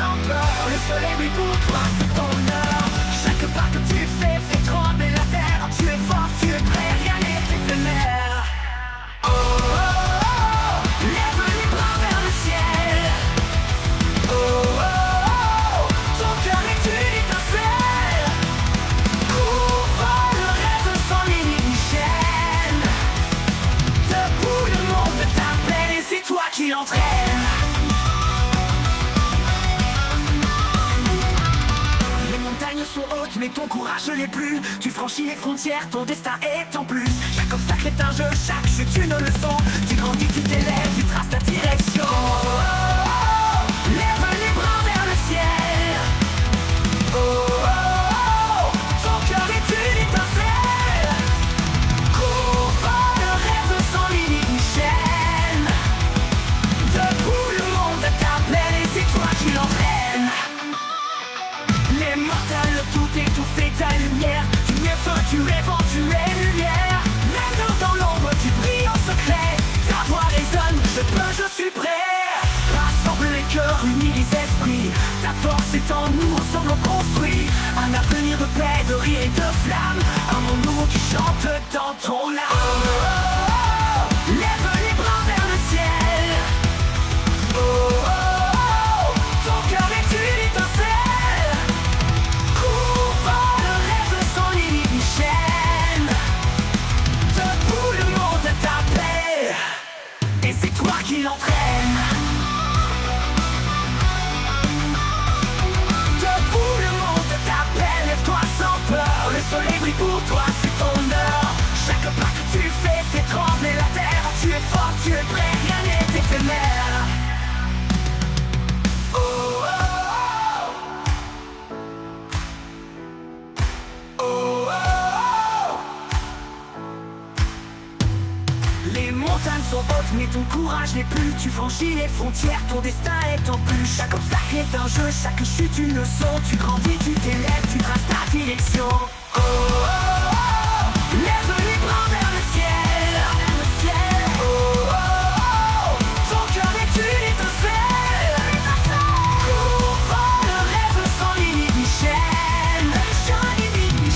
sans peur. Le soleil brille pour toi, c'est ton heure. Chaque pas que tu fais fait trembler la terre. Tu es fort, tu es prêt, rien n'est éphémère. Oh, oh, oh, lève les bras vers le ciel. Oh, oh, oh, ton cœur est une étincelle. Cours, vole, rêve sans limite ni chaîne. Debout, le monde t'appelle et c'est toi qui l'entraîne. Les montagnes sont hautes mais ton courage ne l'est plus. Tu franchis les frontières, ton destin est en plus. Chaque obstacle est un jeu, chaque chute une leçon. Tu grandis, tu t'élèves, tu traces ta direction. Oh, oh, oh, lève les bras vers le ciel. Oh, oh, oh, ton cœur est une étincelle. Cours, vole, rêve sans limite ni chaîne. Debout, le monde t'appelle et c'est toi qui l'entraîne. Les montagnes, tout étouffé, ta lumière. Tu es feu, tu es vent, tu es lumière. Même dans l'ombre, tu brilles en secret. Ta voix résonne, je peux, je suis prêt. Rassemble les cœurs, unis les esprits. Ta force est en nous, ensemble on construit un avenir de paix, de rire et de flamme. Un monde nouveau qui chante dans ton âme. Oh, oh, oh, lève les bras vers le ciel. Oh, oh, oh, ton cœur est une étincelle. Cours, vole, rêve sans limite ni chaîne. Debout, le monde t'appelle et c'est toi qui l'entraîne. Debout, le monde t'appelle, lève-toi sans peur. Le soleil brille pour toi, c'est ton heure. Chaque pas que tu fais fait trembler la terre. Tu es fort, tu es prêt, rien n'est éphémère. Oh, oh, oh. Oh, oh, oh. Les montagnes sont hautes mais ton courage n'est plus. Tu franchis les frontières, ton destin est en plus. Chaque obstacle est un jeu, chaque chute une leçon. Tu grandis, tu t'élèves, tu traces ta direction. Oh, oh, oh, lève les bras vers le ciel. Oh, oh, oh, ton cœur est une étincelle. Cours, vole, rêve sans limite ni chaîne.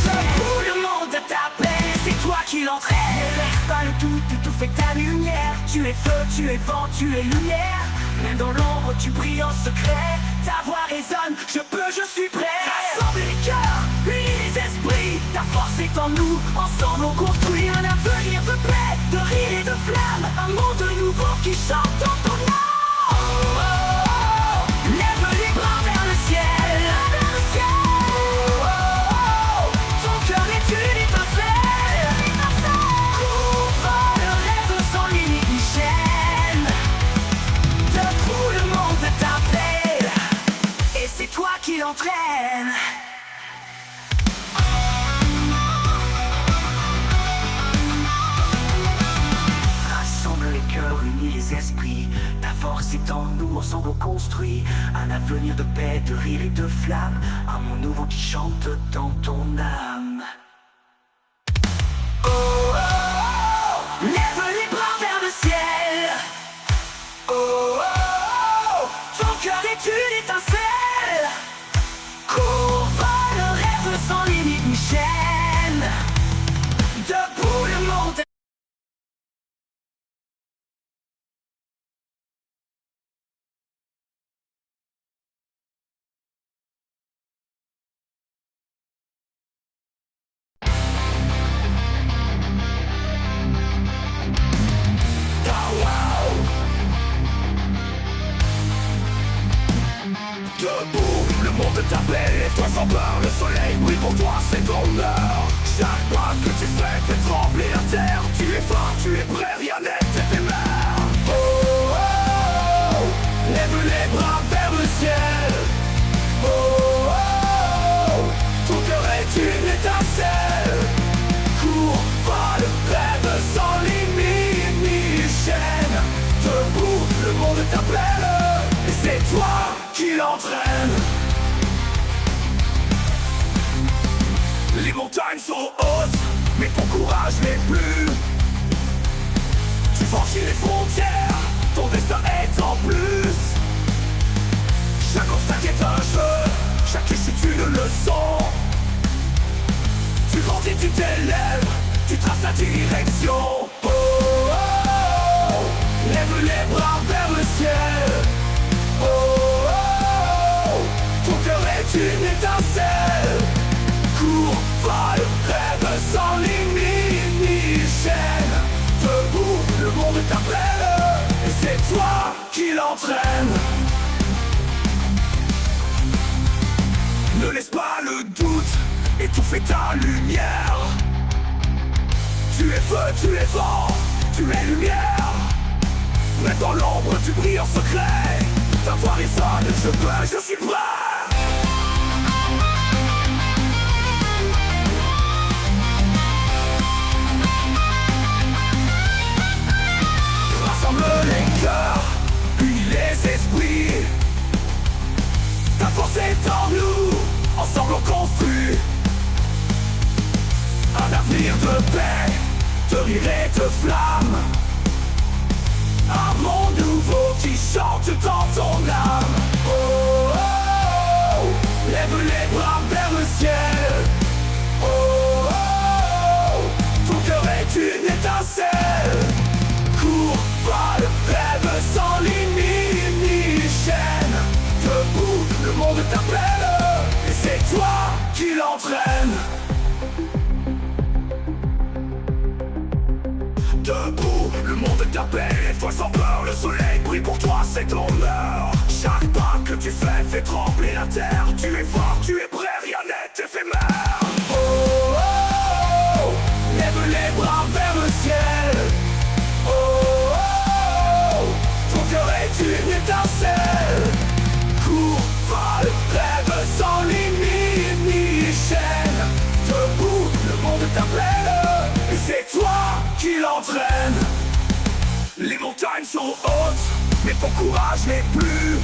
Debout, le monde t'appelle, c'est toi qui l'entraîne. Ne laisse pas le tout étouffer ta lumière. Tu es feu, tu es vent, tu es lumière. Même dans l'ombre, tu brilles en secret. Ta voix résonne, je peux, je suis prêt. Rassemble les cœurs, unis les esprits. Ta force est en nous, ensemble on construit un avenir de paix, de rire et de flamme. Un monde nouveau qui chante dans ton âme. Oh, oh, oh, lève les bras vers le ciel. Oh, oh, oh, ton cœur est une étincelle. Cours, vole, rêve sans limite ni chaîne. Debout, le monde t'appelle et c'est toi qui l'entraîne. Rassemble les cœurs, unis les esprits. Ta force est en nous, ensemble on construit un avenir de paix, de rire et de flamme. Un monde nouveau qui chante dans ton âme. Oh, oh, oh, lève les bras vers le ciel. Oh, oh, oh, ton cœur est une étincelle. Cours, vole, rêve sans limite ni chaîne. Debout, le monde. Debout, le monde t'appelle, lève-toi sans peur. Le soleil brille pour toi, c'est ton heure. Chaque pas que tu fais fait trembler la terre. Tu es fort, tu es prêt, rien n'est éphémère. Oh, oh, oh, lève les bras vers le ciel. Oh, oh, oh, ton cœur est une étincelle. Cours, vole, rêve sans limite ni chaîne. Debout, le monde t'appelle et c'est toi qui l'entraîne. Les montagnes sont hautes, mais ton courage n'est plus. Tu franchis les frontières, ton destin est en plus. Chaque obstacle est une leçon. Tu grandis, tu t'élèves, tu traces la direction. Oh, oh, oh. Lève les bras vers le ciel. Oh, oh, oh. Ton cœur est une étincelle. Cours, vole, rêve sans limite ni chaîne. Debout, le monde t'appelle, et c'est toi qui l'entraîne. Ne laisse pas le doute étouffer ta lumière. Tu es feu, tu es vent, tu es lumière. Mais dans l'ombre tu brilles en secret. Ta voix résonne, je peux, je suis prêt. Rassemble les cœurs, unis les esprits. Ta force est en nous, ensemble on construit un avenir de paix, de rire et de flamme. Un monde nouveau qui chante dans ton âme. Oh, oh, oh. Lève les bras vers le ciel. Oh, oh, oh. Ton cœur est une étincelle. Cours, vole, rêve sans limite ni chaîne. Debout, le monde t'appelle, et c'est toi qui l'entraîne. Debout, le monde t'appelle, lève-toi sans peur, le soleil brille pour toi, c'est ton heure. Chaque pas que tu fais trembler la terre. Tu es fort, tu es prêt, rien n'est éphémère. Oh, oh, oh. Lève les bras vers le ciel. Oh, oh, oh. Ton cœur est une étincelle. Cours, vole, rêve sans limite ni chaîne. Debout, le monde t'appelle, et c'est toi qui l'entraîne. Les montagnes sont hautes, mais ton courage n'est plus.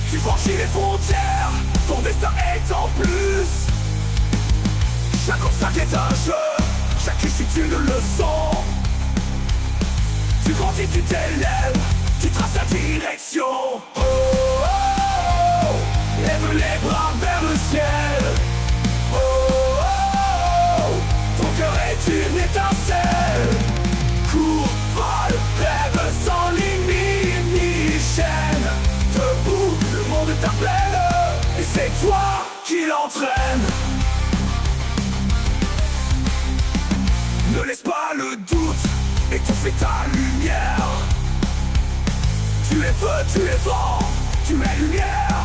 Tu franchis les frontières, ton destin est en plus. Chaque obstacle est un jeu, chaque chute est une leçon. Tu grandis, tu t'élèves, tu traces la direction. Oh, oh, oh. Lève les bras vers le ciel. Oh, oh, oh. Ton cœur est une étincelle. Cours, vole, rêve sans limite ni chaîne. Debout, le monde t'appelle, et c'est toi qui l'entraîne. Ne laisse pas le doute étouffer ta lumière. Tu es feu, tu es vent, tu es lumière.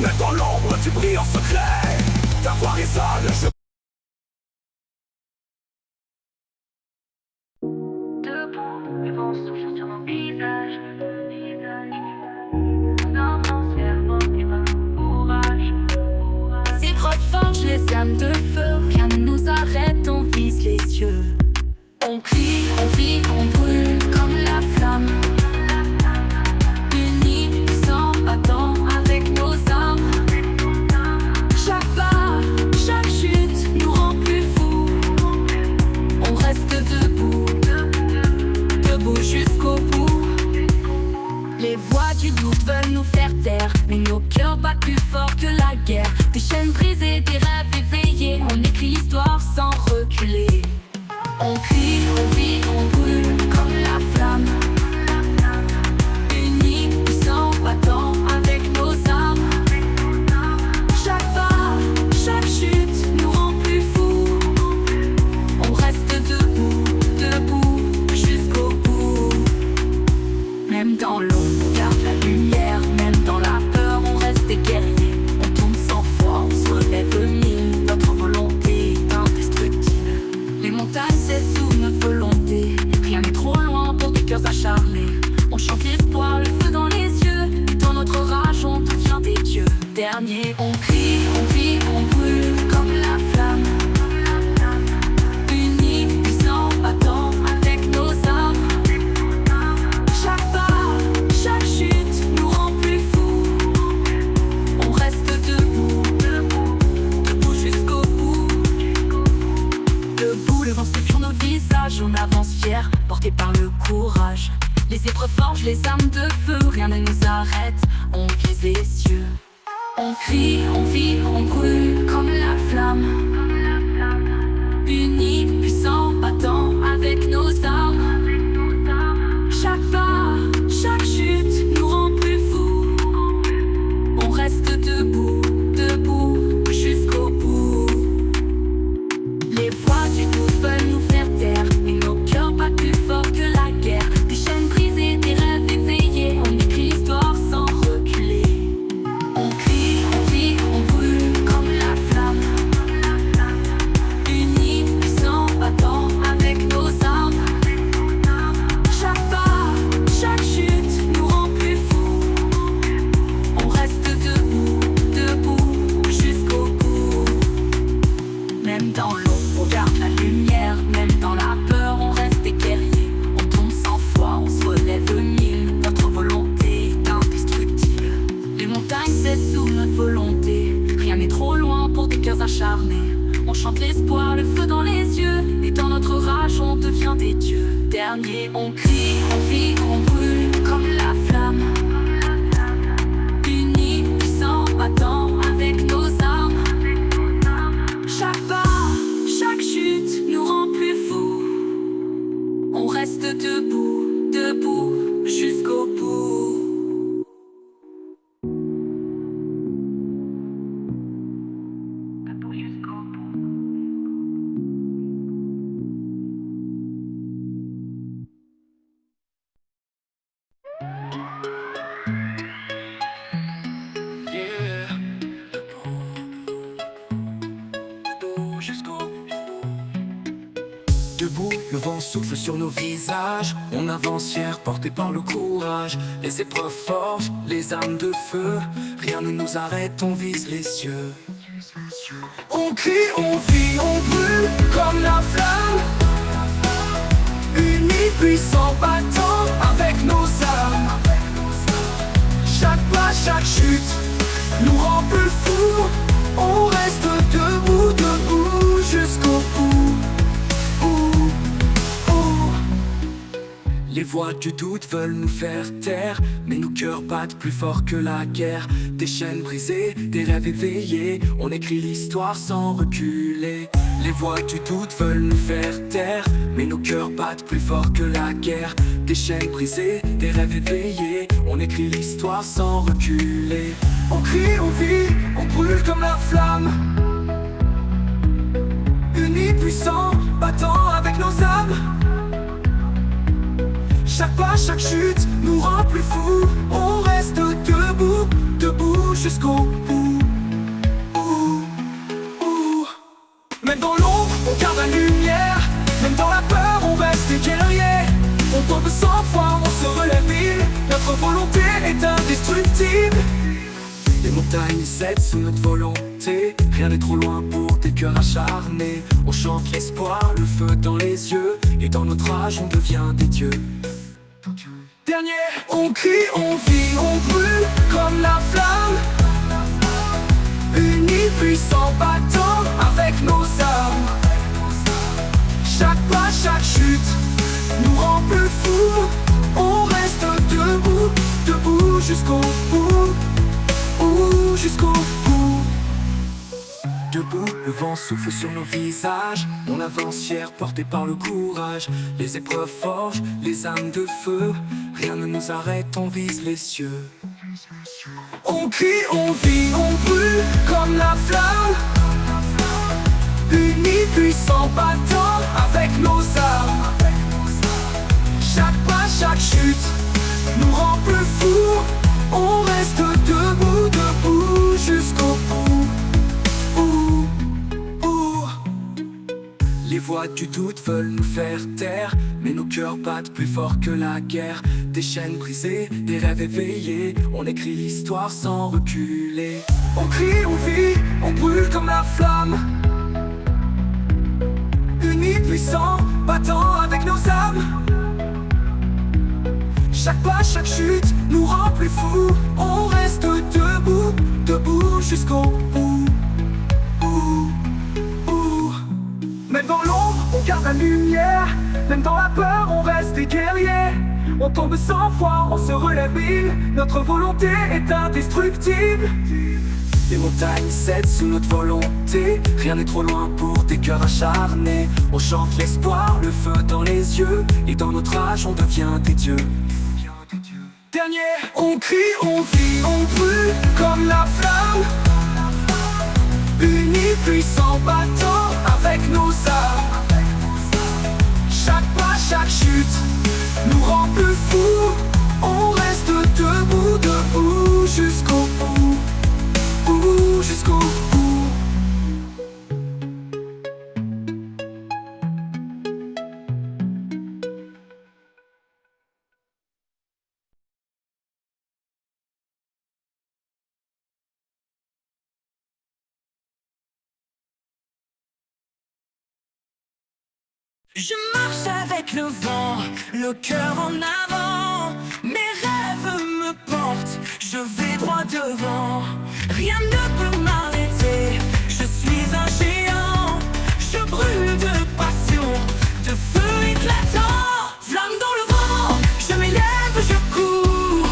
Mais dans l'ombre tu brilles en secret. Ta voix résonne, je... Debout, le vent souffle sur mon visage. Mon entière, mon courage. Ces crottes forgent les âmes de feu. Rien ne nous arrête, on vise les cieux. On crie, on vit, on brûle comme la flamme. Unis, puissants, battant avec nos armes. Chaque pas, chaque chute nous rend plus fous. On reste debout, debout jusqu'au bout. Les voix du doute veulent nous faire taire, mais nos cœurs battent plus fort que la guerre. Des chaînes brisées, des rêves éveillés. On écrit l'histoire sans reculer. On crie, on vit, on brûle comme la flamme. Unis, puissants, battants avec nos armes. Chaque pas, chaque chute nous rend plus fous. On reste debout, debout jusqu'au bout. Même dans l'ombre, on garde la lumière. Même dans la peur, on reste des guerriers. On tombe sans foi, on se relève mille. Notre volonté est indestructible. Les montagnes c'est sous notre volonté. Rien n'est trop loin pour des cœurs acharnés. On chante l'espoir, le feu dans les yeux. Dans notre rage, on devient des dieux. Dernier, on crie, on vit, on brûle comme la flamme. Unis, puissants, battants avec nos armes. Chaque pas, chaque chute nous rend plus fous. On reste debout, debout jusqu'au bout. Debout, le vent souffle sur nos visages. On avance fiers, portés par le courage. Les épreuves forgent les âmes de feu. Rien ne nous arrête, on vise les cieux. On crie, on vit, on brûle comme la flamme. Unis, puissants, battants avec nos armes. Chaque pas, chaque chute nous rend plus fous. On reste debout, debout jusqu'au bout. Les voix du doute veulent nous faire taire, mais nos cœurs battent plus fort que la guerre. Des chaînes brisées, des rêves éveillés, on écrit l'histoire sans reculer. On crie, on vit, on brûle comme la flamme. Unis, puissants, battants avec nos armes. Chaque pas, chaque chute nous rend plus fous. On reste debout, debout jusqu'au bout. Même dans l'ombre, on garde la lumière. Même dans la peur, on reste des guerriers. On tombe sans foi, on se relève mille. Notre volonté est indestructible. Les montagnes cèdent sous notre volonté. Rien n'est trop loin pour des cœurs acharnés. On chante l'espoir, le feu dans les yeux. Et dans notre rage, on devient des dieux. Dernier, on crie, on vit, on brûle comme la flamme. Unis, puissants, battants avec nos armes. Chaque pas, chaque chute nous rend plus fous. On reste debout, debout jusqu'au bout. Debout jusqu'au bout. Yeah. Debout jusqu'au bout. Debout, le vent souffle sur nos visages. On avance fiers, portés par le courage. Les épreuves forgent les armes de feu. Rien ne nous arrête, on vise les cieux. On crie, on vit, on brûle comme la flamme. Unis, puissants, battants avec nos armes. Chaque pas, chaque chute nous rend plus fous. On reste debout, debout jusqu'au bout. Les voix du doute veulent nous faire taire, mais nos cœurs battent plus fort que la guerre. Des chaînes brisées, des rêves éveillés, on écrit l'histoire sans reculer. Les voix du doute veulent nous faire taire, mais nos cœurs battent plus fort que la guerre. Des chaînes brisées, des rêves éveillés, on écrit l'histoire sans reculer. On crie, on vit, on brûle comme la flamme. Unis, puissants, battants avec nos âmes. Chaque pas, chaque chute nous rend plus fous. On reste debout, debout jusqu'au bout. Même dans l'ombre, on garde la lumière. Même dans la peur, on reste des guerriers. On tombe sans foi, on se relève mille. Notre volonté est indestructible. Les montagnes cèdent sous notre volonté. Rien n'est trop loin pour des cœurs acharnés. On chante l'espoir, le feu dans les yeux. Et dans notre âge, on devient des dieux. Dernier, on crie, on vit, on brûle comme la flamme. Unis, puissants, battants avec nos armes. Chaque pas, chaque chute nous rend plus fous. On reste debout, debout jusqu'au bout. Jusqu'au bout. Debout, le vent souffle sur nos visages. On avance fiers, portés par le courage. Les épreuves forgent les âmes de feu. Rien ne nous arrête, on vise les cieux. On crie, on vit, on brûle comme la flamme. Unis, puissants, battants avec nos armes. Chaque pas, chaque chute nous rend plus fous. On reste debout, debout jusqu'au bout. Les voix du doute veulent nous faire taire, mais nos cœurs battent plus fort que la guerre. Des chaînes brisées, des rêves éveillés, on écrit l'histoire sans reculer. On crie, on vit, on brûle comme la flamme. Unis, puissants, battants avec nos âmes. Chaque pas, chaque chute nous rend plus fous. On reste debout, debout jusqu'au bout. Même dans l'ombre, on garde la lumière. Même dans la peur, on reste des guerriers. On tombe sans foi, on se relève mille. Notre volonté est indestructible. Les montagnes cèdent sous notre volonté. Rien n'est trop loin pour des cœurs acharnés. On chante l'espoir, le feu dans les yeux. Et dans notre âge on devient des dieux. Dernier, on crie, on vit, on brûle comme la flamme. Unis, puissants, battants avec nos âmes. Chaque pas, chaque chute nous rend plus fous. On reste debout, debout jusqu'au bout, jusqu'au bout. Je marche avec le vent, le cœur en avant. Mes rêves me portent, je vais droit devant. Rien ne peut m'arrêter, je suis un géant. Je brûle de passion, de feu éclatant. Flamme dans le vent, je m'élève, je cours.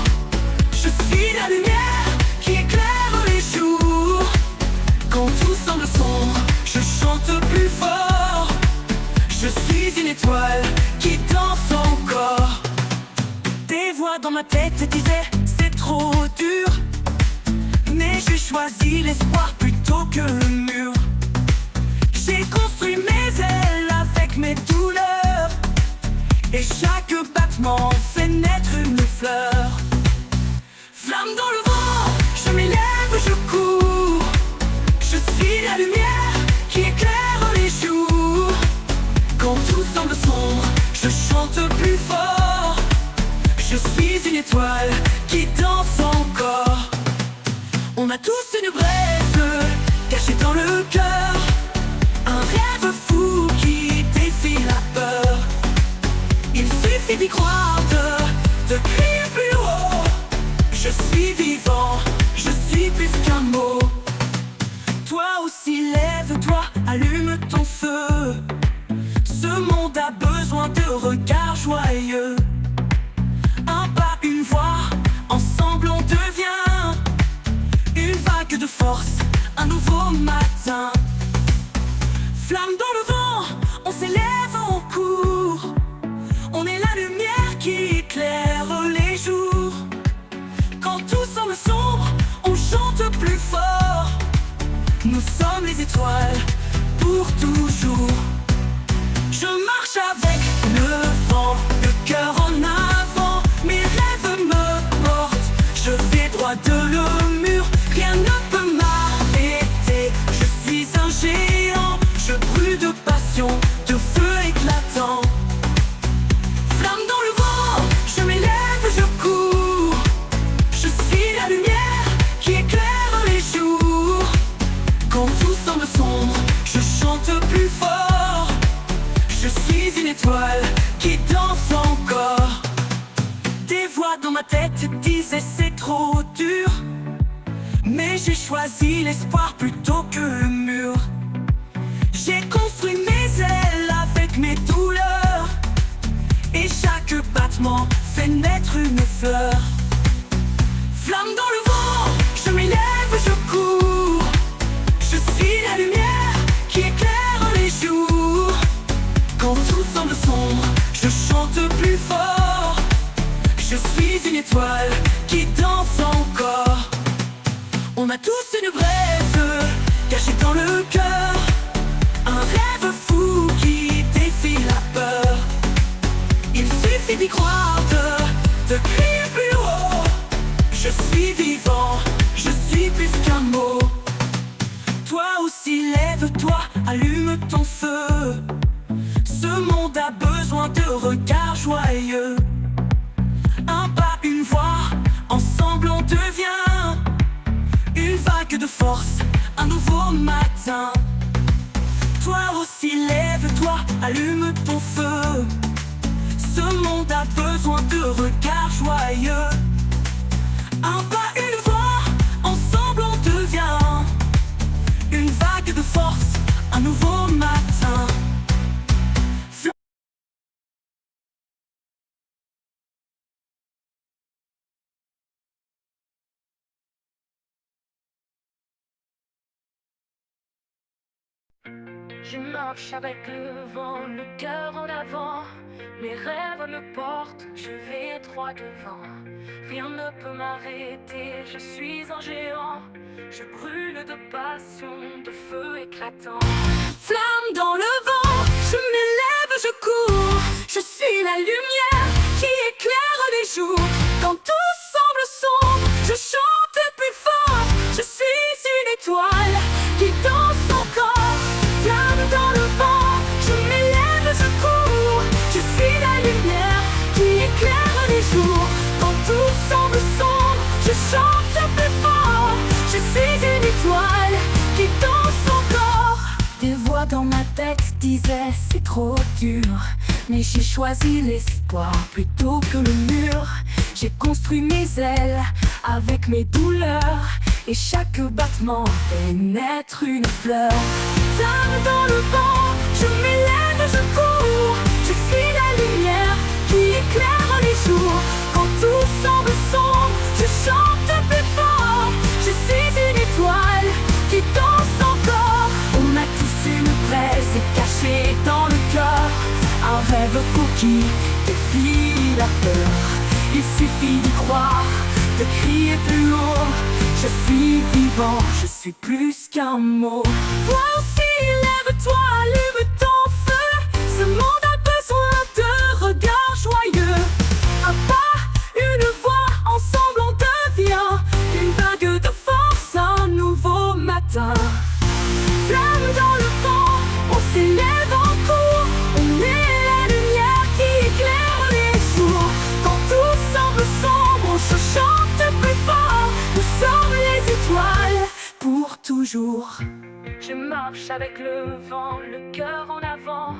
Je suis la lumière qui éclaire les jours. Quand tout semble sombre, je chante plus fort. Je suis une étoile qui danse encore. Des voix dans ma tête disaient c'est trop dur, mais j'ai choisi l'espoir plutôt que le mur. J'ai construit mes ailes avec mes douleurs, et chaque battement fait naître une fleur. Flamme dans le vent, je m'élève, je cours. Je suis la lumière qui éclaire les jours. Quand tout semble sombre, je chante plus fort. Je suis une étoile qui danse encore. On a tous une braise cachée dans le cœur. Un rêve fou qui défie la peur. Il suffit d'y croire, de crier plus haut. Je suis vivant, je suis plus qu'un mot. Toi aussi lève-toi, allume ton feu. Ce monde a besoin de regards joyeux. Un pas, une voix, ensemble on devient une vague de force, un nouveau matin. Flamme dans le vent, on s'élève, on court. On est la lumière qui éclaire les jours. Quand tout semble sombre, on chante plus fort. Nous sommes les étoiles pour toujours. Je marche avec le vent, le cœur en avant. Mes rêves me portent, je vais droit de le mur. Rien ne peut m'arrêter, je suis un géant. Je brûle de passion, de feu éclatant. Flamme dans le vent, je m'élève, je cours. Je suis la lumière qui éclaire les jours. Quand tout semble sombre, je chante plus fort. Je suis une étoile qui danse encore. Des voix dans ma tête disaient c'est trop dur, mais j'ai choisi l'espoir plutôt que le mur. J'ai construit mes ailes avec mes douleurs, et chaque battement fait naître une fleur. Flamme dans le vent, je m'élève, je cours. Je suis la lumière qui éclaire les jours. Quand tout semble sombre, je chante plus fort. Je suis une étoile qui danse encore. On a tous une braise cachée dans le cœur. Un rêve fou qui défie la peur. Il suffit d'y croire, de crier plus haut. Je suis vivant, je suis plus qu'un mot. Toi aussi lève-toi, allume ton feu. Ce monde a besoin de regards joyeux. Un pas, une voix, ensemble on devient une vague de force, un nouveau matin. Toi aussi lève-toi, allume ton feu. Ce monde a besoin de regards joyeux. Un pas, une voix, ensemble on devient une vague de force, un nouveau matin. Je marche avec le vent, le cœur en avant. Mes rêves me portent, je vais droit devant. Rien ne peut m'arrêter, je suis un géant. Je brûle de passion, de feu éclatant. Flamme dans le vent, je m'élève, je cours. Je suis la lumière qui éclaire les jours. Quand tout semble sombre, je chante plus fort. Je suis une étoile qui danse encore. Flamme dans le vent, je m'élève, je cours. Je suis la lumière qui éclaire les jours. Quand tout semble sombre, je chante plus fort. Je suis une étoile qui danse encore. Des voix dans ma tête disaient c'est trop dur, mais j'ai choisi l'espoir plutôt que le mur. J'ai construit mes ailes avec mes douleurs, et chaque battement fait naître une fleur. Flamme dans le vent, je m'élève, je cours. Je suis la lumière qui éclaire les jours. Quand tout semble sombre, je chante plus fort. Je suis une étoile qui danse encore. On a tous une braise cachée dans le cœur, un rêve fou qui défie la peur. Il suffit d'y croire, de crier plus haut. Je suis vivant, je suis plus qu'un mot. Toi aussi, lève-toi, allume ton feu. Ce monde a besoin de regards joyeux. Un pas, une voix, ensemble on devient une vague de force, un nouveau matin. Flamme dans le vent, on s'élève en cours. On est la lumière qui éclaire les jours. Quand tout semble sombre, on se chante plus fort. Nous sommes les étoiles pour toujours. Je marche avec le vent, le cœur en avant.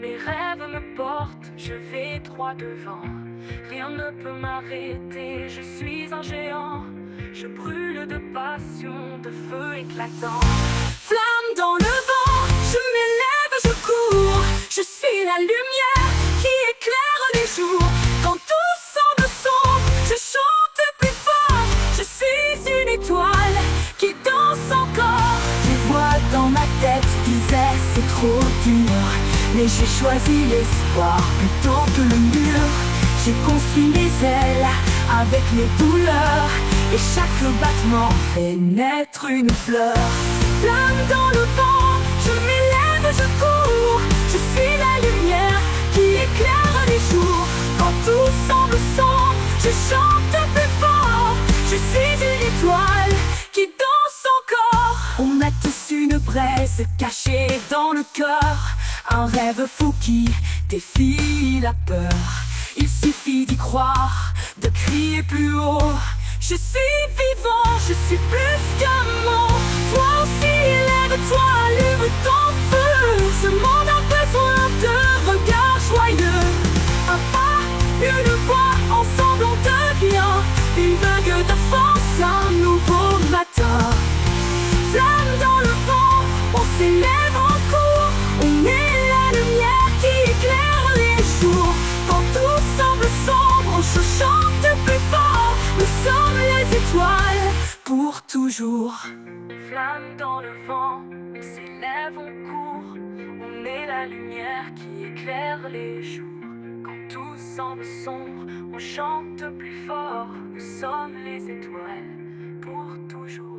Mes rêves me portent, je vais droit devant. Rien ne peut m'arrêter, je suis un géant. Je brûle de passion, de feu éclatant. Flamme dans le vent, je m'élève, je cours. Je suis la lumière qui éclaire les jours. Quand tout semble sombre, je chante plus fort. Je suis une étoile qui danse encore. Des voix dans ma tête disaient c'est trop dur, mais j'ai choisi l'espoir plutôt que le mur. J'ai construit mes ailes avec mes douleurs, et chaque battement fait naître une fleur. Flamme dans le vent, je m'élève, je cours. Je suis la lumière qui éclaire les jours. Quand tout semble sombre, je chante plus fort. Je suis une étoile qui danse encore. On a tous une braise cachée dans le cœur, un rêve fou qui défie la peur. Il suffit d'y croire, de crier plus haut. Je suis vivant, je suis plus qu'un mot. Toi aussi, lève-toi, allume ton feu. Ce monde a besoin de regards joyeux. Un pas, une voix, ensemble on devient une vague de force, un nouveau matin. Flamme dans le vent, on s'élève en cours. On est la lumière qui éclaire les jours. Quand tout semble sombre, on se chante plus fort. Nous sommes les étoiles pour toujours. Flamme dans le vent, on s'élève, on court. On est la lumière qui éclaire les jours. Quand tout semble sombre, on chante plus fort. Nous sommes les étoiles pour toujours.